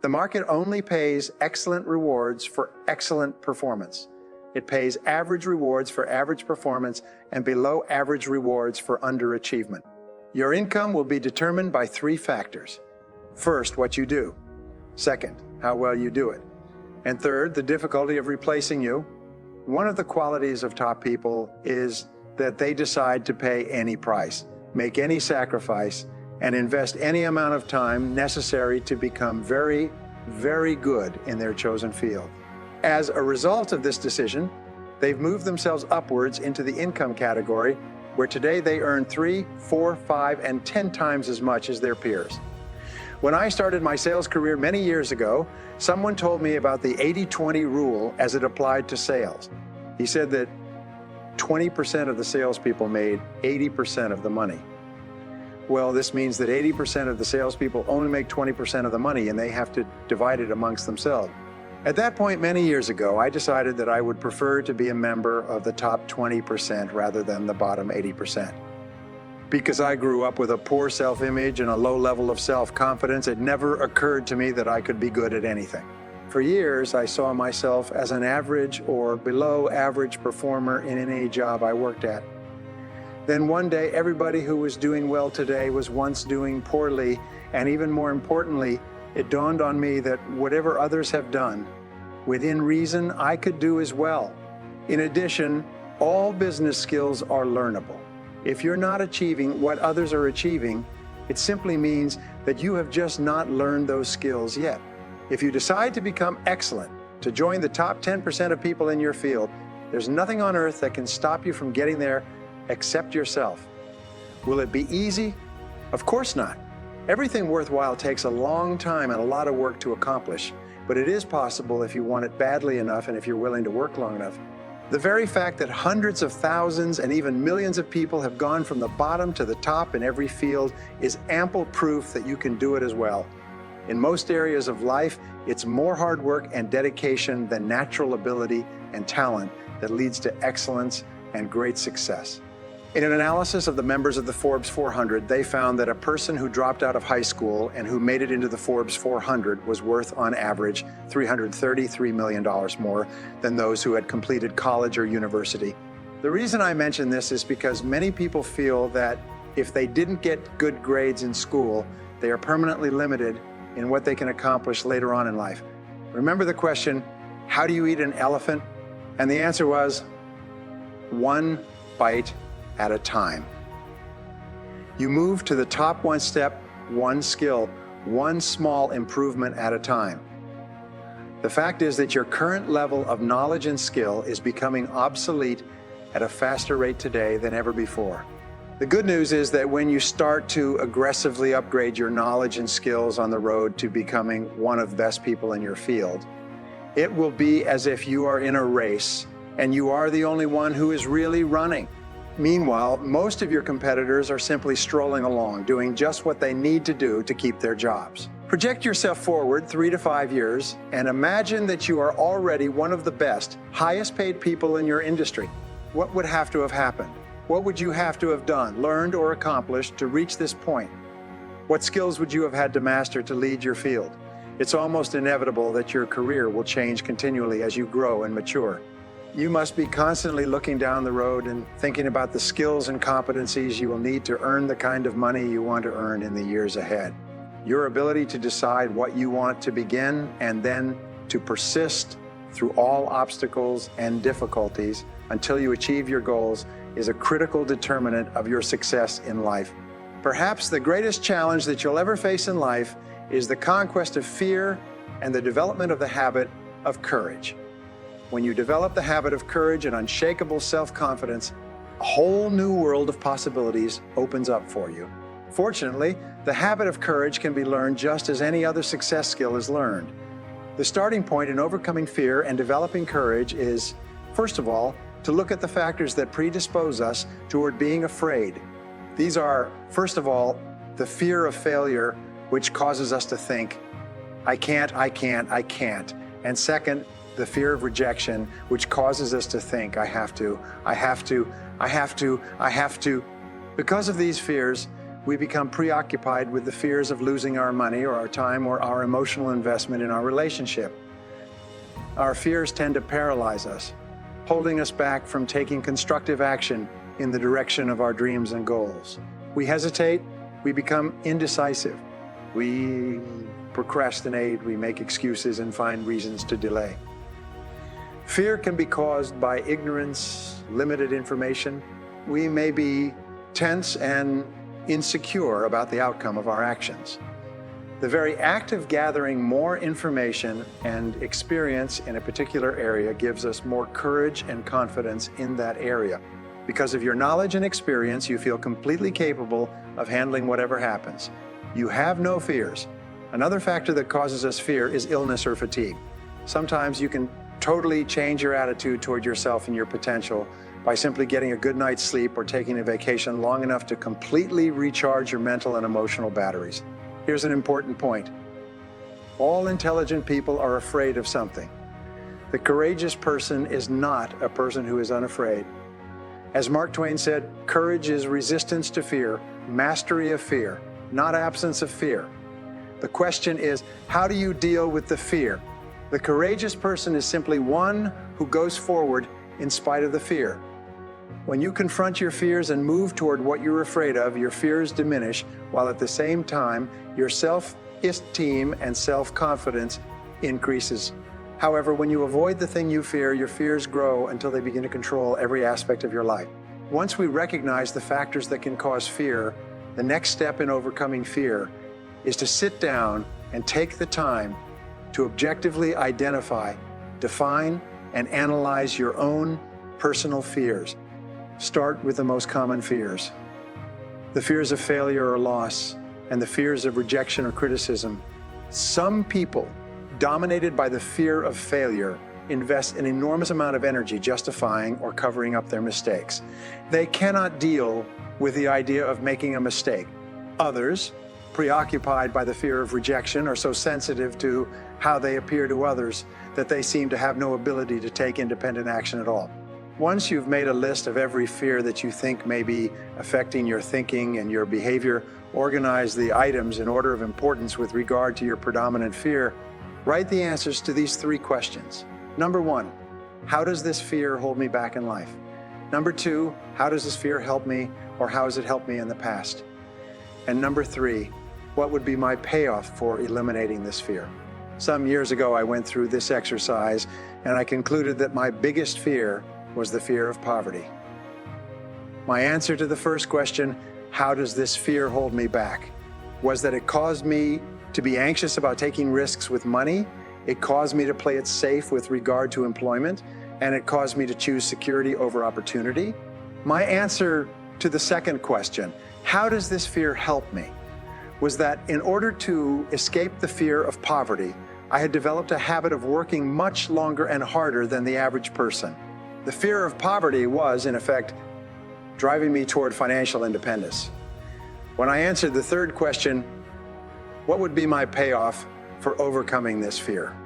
The market only pays excellent rewards for excellent performance. It pays average rewards for average performance and below average rewards for underachievement. Your income will be determined by 3 factors. First, what you do. Second, how well you do it. And third, the difficulty of replacing you. One of the qualities of top people is that they decide to pay any price, make any sacrifice, and invest any amount of time necessary to become very, very good in their chosen field. As a result of this decision, they've moved themselves upwards into the income category, where today they earn 3, 4, 5, and 10 times as much as their peers. When I started my sales career many years ago, someone told me about the 80-20 rule as it applied to sales. He said that 20% of the salespeople made 80% of the money. Well, this means that 80% of the salespeople only make 20% of the money, and they have to divide it amongst themselves. At that point, many years ago, I decided that I would prefer to be a member of the top 20% rather than the bottom 80%. Because I grew up with a poor self-image and a low level of self-confidence, it never occurred to me that I could be good at anything. For years, I saw myself as an average or below average performer in any job I worked at. Then one day, everybody who was doing well today was once doing poorly, and even more importantly, it dawned on me that whatever others have done, within reason, I could do as well. In addition, all business skills are learnable. If you're not achieving what others are achieving, it simply means that you have just not learned those skills yet. If you decide to become excellent, to join the top 10% of people in your field, there's nothing on earth that can stop you from getting there except yourself. Will it be easy? Of course not. Everything worthwhile takes a long time and a lot of work to accomplish, but it is possible if you want it badly enough and if you're willing to work long enough. The very fact that hundreds of thousands and even millions of people have gone from the bottom to the top in every field is ample proof that you can do it as well. In most areas of life, it's more hard work and dedication than natural ability and talent that leads to excellence and great success. In an analysis of the members of the Forbes 400, they found that a person who dropped out of high school and who made it into the Forbes 400 was worth, on average, $333 million more than those who had completed college or university. The reason I mention this is because many people feel that if they didn't get good grades in school, they are permanently limited in what they can accomplish later on in life. Remember the question, how do you eat an elephant? And the answer was, 1 bite at a time. You move to the top 1 step, 1 skill, 1 small improvement at a time. The fact is that your current level of knowledge and skill is becoming obsolete at a faster rate today than ever before. The good news is that when you start to aggressively upgrade your knowledge and skills on the road to becoming one of the best people in your field, it will be as if you are in a race and you are the only one who is really running. Meanwhile, most of your competitors are simply strolling along, doing just what they need to do to keep their jobs. Project yourself forward 3 to 5 years and imagine that you are already one of the best, highest paid people in your industry. What would have to have happened? What would you have to have done, learned, or accomplished to reach this point? What skills would you have had to master to lead your field? It's almost inevitable that your career will change continually as you grow and mature. You must be constantly looking down the road and thinking about the skills and competencies you will need to earn the kind of money you want to earn in the years ahead. Your ability to decide what you want to begin and then to persist through all obstacles and difficulties until you achieve your goals is a critical determinant of your success in life. Perhaps the greatest challenge that you'll ever face in life is the conquest of fear and the development of the habit of courage. When you develop the habit of courage and unshakable self-confidence, a whole new world of possibilities opens up for you. Fortunately, the habit of courage can be learned just as any other success skill is learned. The starting point in overcoming fear and developing courage is, first of all, to look at the factors that predispose us toward being afraid. These are, first of all, the fear of failure, which causes us to think, I can't. And second, the fear of rejection, which causes us to think, I have to. Because of these fears, We become preoccupied with the fears of losing our money or our time or our emotional investment in our relationship. Our fears tend to paralyze us, holding us back from taking constructive action in the direction of our dreams and goals. We hesitate, we become indecisive, we procrastinate, we make excuses and find reasons to delay. Fear can be caused by ignorance, limited information. We may be tense and insecure about the outcome of our actions. The very act of gathering more information and experience in a particular area gives us more courage and confidence in that area. Because of your knowledge and experience, you feel completely capable of handling whatever happens. You have no fears. Another factor that causes us fear is illness or fatigue. Sometimes you can totally change your attitude toward yourself and your potential by simply getting a good night's sleep or taking a vacation long enough to completely recharge your mental and emotional batteries. Here's an important point. All intelligent people are afraid of something. The courageous person is not a person who is unafraid. As Mark Twain said, courage is resistance to fear, mastery of fear, not absence of fear. The question is, how do you deal with the fear? The courageous person is simply one who goes forward in spite of the fear. When you confront your fears and move toward what you're afraid of, your fears diminish, while at the same time, your self-esteem and self-confidence increases. However, when you avoid the thing you fear, your fears grow until they begin to control every aspect of your life. Once we recognize the factors that can cause fear, the next step in overcoming fear is to sit down and take the time to objectively identify, define, and analyze your own personal fears. Start with the most common fears. The fears of failure or loss, and the fears of rejection or criticism. Some people, dominated by the fear of failure, invest an enormous amount of energy justifying or covering up their mistakes. They cannot deal with the idea of making a mistake. Others, preoccupied by the fear of rejection, are so sensitive to how they appear to others that they seem to have no ability to take independent action at all. Once you've made a list of every fear that you think may be affecting your thinking and your behavior, organize the items in order of importance with regard to your predominant fear. Write the answers to these 3 questions. Number 1, how does this fear hold me back in life? Number 2, how does this fear help me, or how has it helped me in the past? And number 3, what would be my payoff for eliminating this fear? Some years ago, I went through this exercise, and I concluded that my biggest fear was the fear of poverty. My answer to the first question, how does this fear hold me back, was that it caused me to be anxious about taking risks with money, it caused me to play it safe with regard to employment, and it caused me to choose security over opportunity. My answer to the second question, how does this fear help me, was that in order to escape the fear of poverty, I had developed a habit of working much longer and harder than the average person. The fear of poverty was, in effect, driving me toward financial independence. When I answered the third question, what would be my payoff for overcoming this fear?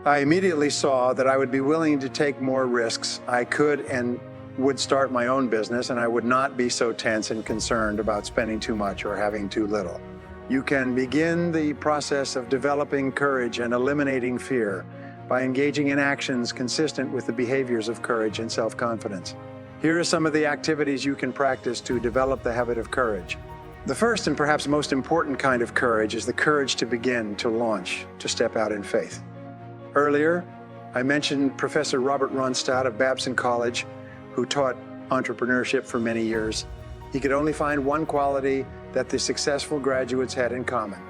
I immediately saw that I would be willing to take more risks. I could and would start my own business, and I would not be so tense and concerned about spending too much or having too little. You can begin the process of developing courage and eliminating fear by engaging in actions consistent with the behaviors of courage and self-confidence. Here are some of the activities you can practice to develop the habit of courage. The first and perhaps most important kind of courage is the courage to begin, to launch, to step out in faith. Earlier, I mentioned Professor Robert Ronstadt of Babson College, who taught entrepreneurship for many years. He could only find one quality that the successful graduates had in common.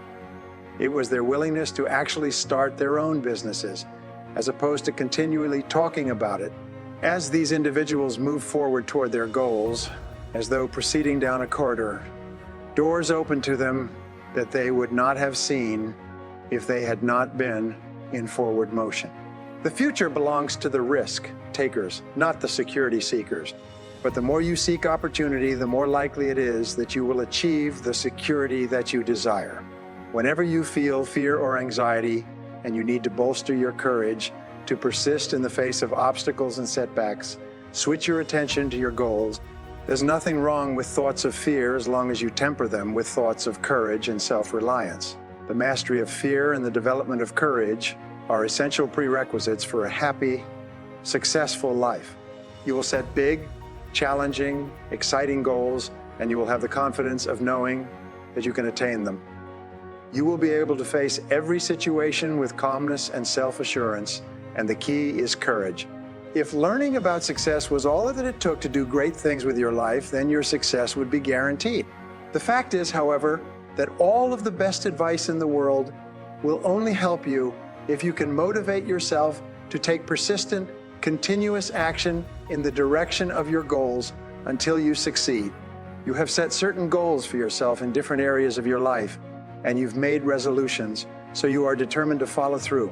It was their willingness to actually start their own businesses, as opposed to continually talking about it. As these individuals moved forward toward their goals, as though proceeding down a corridor, doors opened to them that they would not have seen if they had not been in forward motion. The future belongs to the risk takers, not the security seekers. But the more you seek opportunity, the more likely it is that you will achieve the security that you desire. Whenever you feel fear or anxiety, and you need to bolster your courage to persist in the face of obstacles and setbacks, switch your attention to your goals There's nothing wrong with thoughts of fear as long as you temper them with thoughts of courage and self-reliance. The mastery of fear and the development of courage are essential prerequisites for a happy, successful life. You will set big, challenging, exciting goals, and you will have the confidence of knowing that you can attain them. You will be able to face every situation with calmness and self-assurance, and the key is courage. If learning about success was all that it took to do great things with your life, then your success would be guaranteed. The fact is, however, that all of the best advice in the world will only help you if you can motivate yourself to take persistent, continuous action in the direction of your goals until you succeed. You have set certain goals for yourself in different areas of your life, and you've made resolutions, so you are determined to follow through.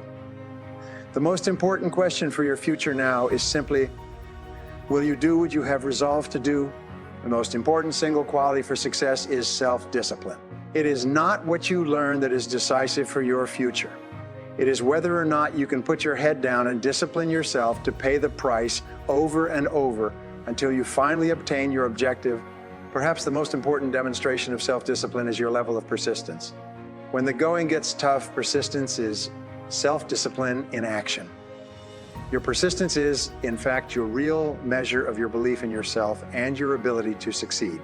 The most important question for your future now is simply, will you do what you have resolved to do? The most important single quality for success is self-discipline. It is not what you learn that is decisive for your future. It is whether or not you can put your head down and discipline yourself to pay the price over and over until you finally obtain your objective. Perhaps the most important demonstration of self-discipline is your level of persistence. When the going gets tough, persistence is self-discipline in action. Your persistence is, in fact, your real measure of your belief in yourself and your ability to succeed.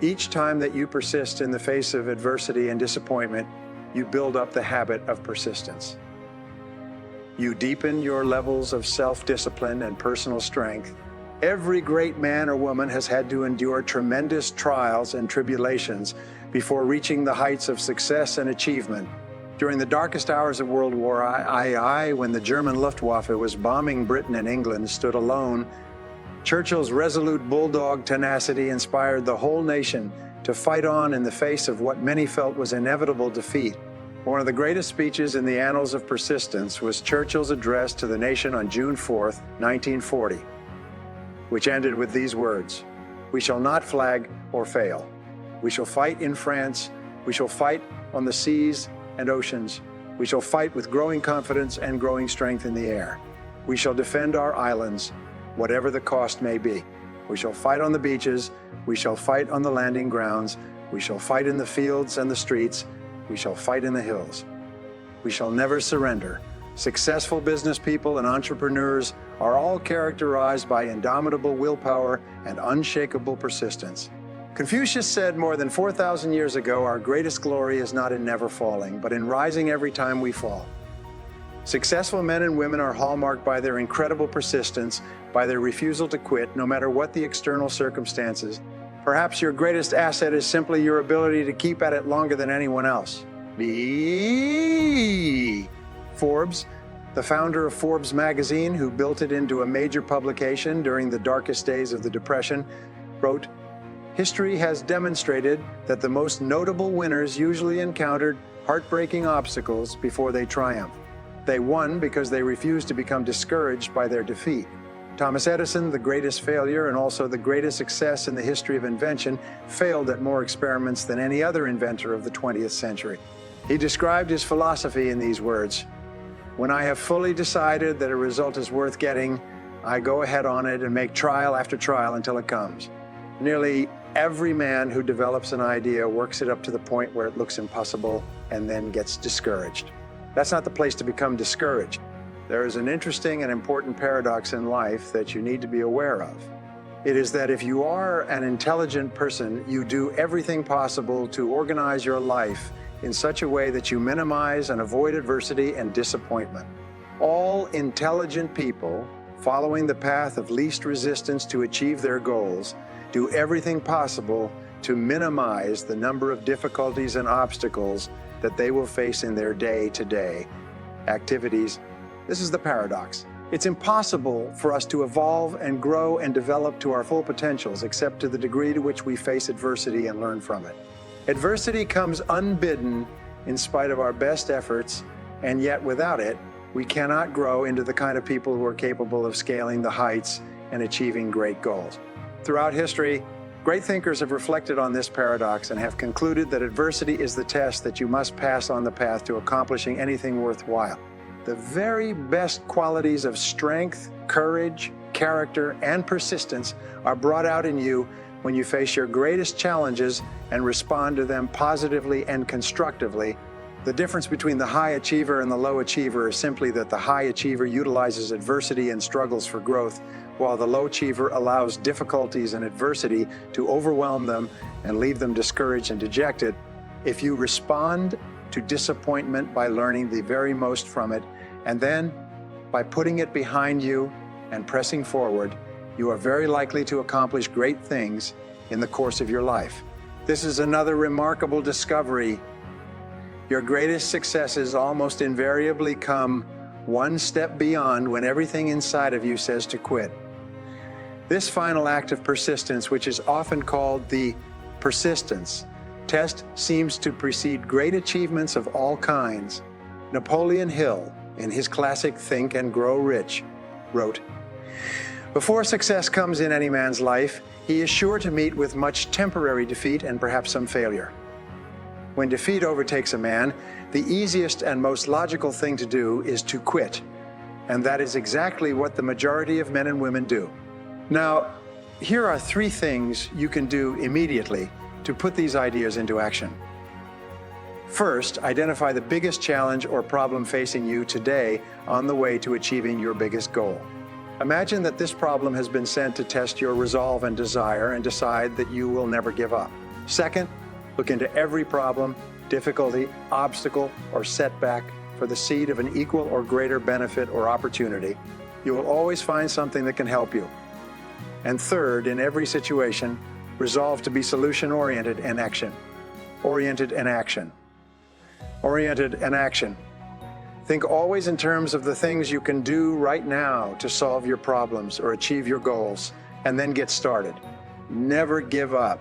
Each time that you persist in the face of adversity and disappointment, you build up the habit of persistence. You deepen your levels of self-discipline and personal strength. Every great man or woman has had to endure tremendous trials and tribulations before reaching the heights of success and achievement. During the darkest hours of World War I, when the German Luftwaffe was bombing Britain and England, stood alone, Churchill's resolute bulldog tenacity inspired the whole nation to fight on in the face of what many felt was inevitable defeat. One of the greatest speeches in the annals of persistence was Churchill's address to the nation on June 4th, 1940, which ended with these words: "We shall not flag or fail. We shall fight in France. We shall fight on the seas and oceans. We shall fight with growing confidence and growing strength in the air. We shall defend our islands, whatever the cost may be. We shall fight on the beaches. We shall fight on the landing grounds. We shall fight in the fields and the streets. We shall fight in the hills. We shall never surrender." Successful business people and entrepreneurs are all characterized by indomitable willpower and unshakable persistence. Confucius said more than 4,000 years ago, our greatest glory is not in never falling, but in rising every time we fall. Successful men and women are hallmarked by their incredible persistence, by their refusal to quit, no matter what the external circumstances. Perhaps your greatest asset is simply your ability to keep at it longer than anyone else. Forbes, the founder of Forbes magazine, who built it into a major publication during the darkest days of the Depression, wrote, "History has demonstrated that the most notable winners usually encountered heartbreaking obstacles before they triumphed. They won because they refused to become discouraged by their defeat." Thomas Edison, the greatest failure and also the greatest success in the history of invention, failed at more experiments than any other inventor of the 20th century. He described his philosophy in these words: "When I have fully decided that a result is worth getting, I go ahead on it and make trial after trial until it comes." Nearly every man who develops an idea works it up to the point where it looks impossible and then gets discouraged. That's not the place to become discouraged. There is an interesting and important paradox in life that you need to be aware of. It is that if you are an intelligent person, you do everything possible to organize your life in such a way that you minimize and avoid adversity and disappointment. All intelligent people, following the path of least resistance to achieve their goals, do everything possible to minimize the number of difficulties and obstacles that they will face in their day-to-day activities. This is the paradox. It's impossible for us to evolve and grow and develop to our full potentials except to the degree to which we face adversity and learn from it. Adversity comes unbidden in spite of our best efforts, and yet without it, we cannot grow into the kind of people who are capable of scaling the heights and achieving great goals. Throughout history, great thinkers have reflected on this paradox and have concluded that adversity is the test that you must pass on the path to accomplishing anything worthwhile. The very best qualities of strength, courage, character, and persistence are brought out in you when you face your greatest challenges and respond to them positively and constructively. The difference between the high achiever and the low achiever is simply that the high achiever utilizes adversity and struggles for growth, while the low achiever allows difficulties and adversity to overwhelm them and leave them discouraged and dejected. If you respond to disappointment by learning the very most from it, and then by putting it behind you and pressing forward, you are very likely to accomplish great things in the course of your life. This is another remarkable discovery. Your greatest successes almost invariably come one step beyond when everything inside of you says to quit. This final act of persistence, which is often called the persistence test, seems to precede great achievements of all kinds. Napoleon Hill, in his classic Think and Grow Rich, wrote, "Before success comes in any man's life, he is sure to meet with much temporary defeat and perhaps some failure. When defeat overtakes a man, the easiest and most logical thing to do is to quit. And that is exactly what the majority of men and women do." Now, here are 3 things you can do immediately to put these ideas into action. First, identify the biggest challenge or problem facing you today on the way to achieving your biggest goal. Imagine that this problem has been sent to test your resolve and desire, and decide that you will never give up. Second, look into every problem, difficulty, obstacle, or setback for the seed of an equal or greater benefit or opportunity. You will always find something that can help you. And third, in every situation, resolve to be solution-oriented and action. Oriented and action. Oriented and action. Think always in terms of the things you can do right now to solve your problems or achieve your goals, and then get started. Never give up.